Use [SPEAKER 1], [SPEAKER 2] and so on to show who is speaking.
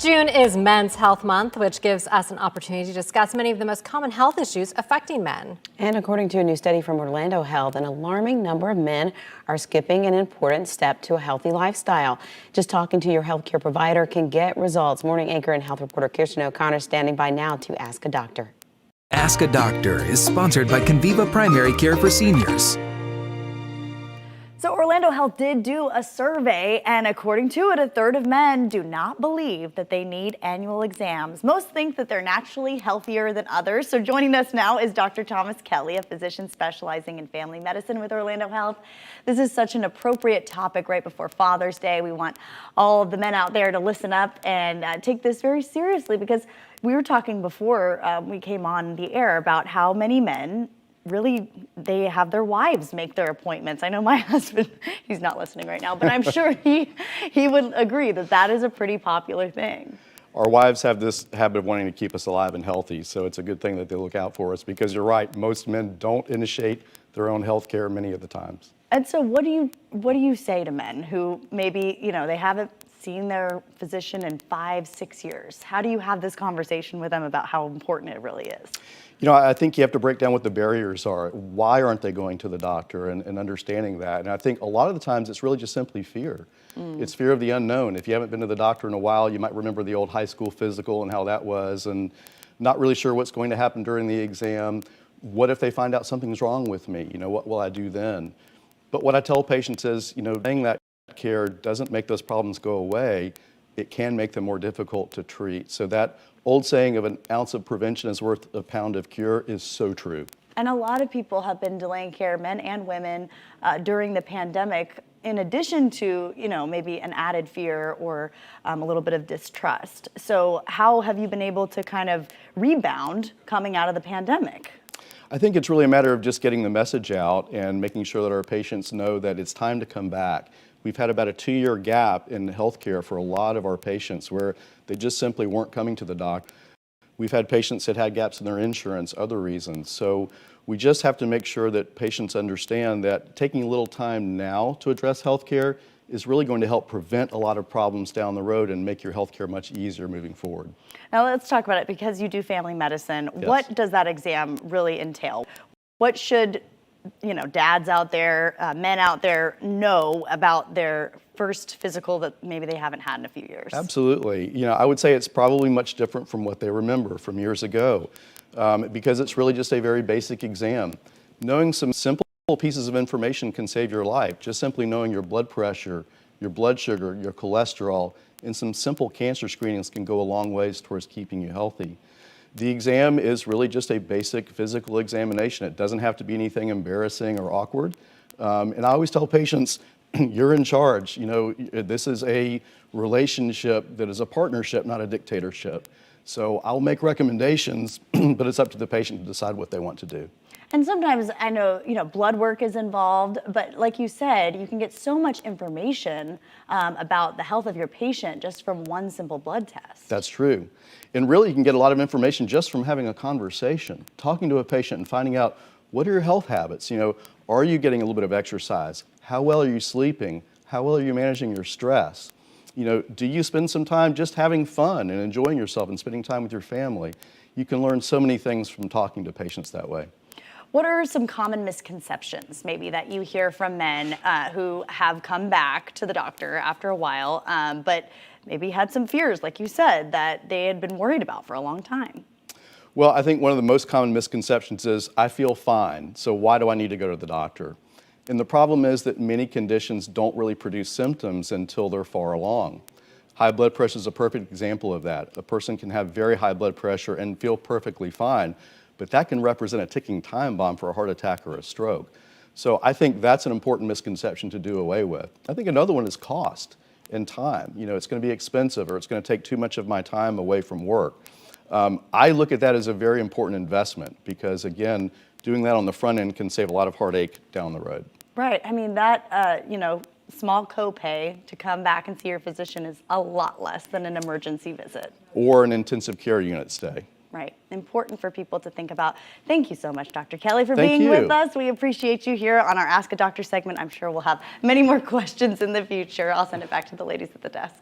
[SPEAKER 1] June is Men's Health Month, which gives us an opportunity to discuss many of the most common health issues affecting men.
[SPEAKER 2] And according to a new study from Orlando Health, an alarming number of men are skipping an important step to a healthy lifestyle. Just talking to your healthcare provider can get results. Morning anchor and health reporter Kirsten O'Connor standing by now to Ask a Doctor.
[SPEAKER 3] Ask a Doctor is sponsored by Conviva Primary Care for Seniors.
[SPEAKER 4] So Orlando Health did do a survey, and according to it, a third of men do not believe that they need annual exams. Most think that they're naturally healthier than others. So joining us now is Dr. Thomas Kelly, a physician specializing in family medicine with Orlando Health. This is such an appropriate topic right before Father's Day. We want all of the men out there to listen up and take this very seriously, because we were talking before we came on the air about how many men really, they have their wives make their appointments. I know my husband, he's not listening right now, but I'm sure he would agree that that is a pretty popular thing.
[SPEAKER 5] Our wives have this habit of wanting to keep us alive and healthy, so it's a good thing that they look out for us, because you're right, most men don't initiate their own health care many of the times.
[SPEAKER 4] And so what do you say to men who maybe, they haven't seen their physician in 5-6 years? How do you have this conversation with them about how important it really is?
[SPEAKER 5] I think you have to break down what the barriers are. Why aren't they going to the doctor, and understanding that? And I think a lot of the times it's really just simply fear. It's fear of the unknown. If you haven't been to the doctor in a while, you might remember the old high school physical and how that was, and not really sure what's going to happen during the exam. What if they find out something's wrong with me? What will I do then? But what I tell patients is, saying that care doesn't make those problems go away. It can make them more difficult to treat. So that old saying of an ounce of prevention is worth a pound of cure is so true.
[SPEAKER 4] And a lot of people have been delaying care, men and women, during the pandemic, in addition to, maybe an added fear or a little bit of distrust. So how have you been able to kind of rebound coming out of the pandemic?
[SPEAKER 5] I think it's really a matter of just getting the message out and making sure that our patients know that it's time to come back. We've had about a 2-year gap in healthcare for a lot of our patients where they just simply weren't coming to the doc. We've had patients that had gaps in their insurance, other reasons. So we just have to make sure that patients understand that taking a little time now to address healthcare is really going to help prevent a lot of problems down the road and make your healthcare much easier moving forward.
[SPEAKER 4] Now let's talk about it, because you do family medicine.
[SPEAKER 5] Yes.
[SPEAKER 4] What does that exam really entail? What should dads out there, men out there know about their first physical that maybe they haven't had in a few years?
[SPEAKER 5] Absolutely. I would say it's probably much different from what they remember from years ago, because it's really just a very basic exam. Knowing some simple pieces of information can save your life. Just simply knowing your blood pressure, your blood sugar, your cholesterol, and some simple cancer screenings can go a long ways towards keeping you healthy. The exam is really just a basic physical examination. It doesn't have to be anything embarrassing or awkward. And I always tell patients, you're in charge. This is a relationship that is a partnership, not a dictatorship. So I'll make recommendations, but it's up to the patient to decide what they want to do.
[SPEAKER 4] And sometimes I know, blood work is involved, but like you said, you can get so much information about the health of your patient just from one simple blood test.
[SPEAKER 5] That's true. And really, you can get a lot of information just from having a conversation, talking to a patient and finding out, what are your health habits? Are you getting a little bit of exercise? How well are you sleeping? How well are you managing your stress? Do you spend some time just having fun and enjoying yourself and spending time with your family? You can learn so many things from talking to patients that way.
[SPEAKER 4] What are some common misconceptions maybe that you hear from men who have come back to the doctor after a while, but maybe had some fears, like you said, that they had been worried about for a long time?
[SPEAKER 5] Well, I think one of the most common misconceptions is, I feel fine, so why do I need to go to the doctor? And the problem is that many conditions don't really produce symptoms until they're far along. High blood pressure is a perfect example of that. A person can have very high blood pressure and feel perfectly fine, but that can represent a ticking time bomb for a heart attack or a stroke. So I think that's an important misconception to do away with. I think another one is cost and time. It's going to be expensive, or it's going to take too much of my time away from work. I look at that as a very important investment, because again, doing that on the front end can save a lot of heartache down the road.
[SPEAKER 4] Right. I mean, that, small copay to come back and see your physician is a lot less than an emergency visit.
[SPEAKER 5] Or an intensive care unit stay.
[SPEAKER 4] Right. Important for people to think about. Thank you so much, Dr. Kelly, for being with us. We appreciate you here on our Ask a Doctor segment. I'm sure we'll have many more questions in the future. I'll send it back to the ladies at the desk.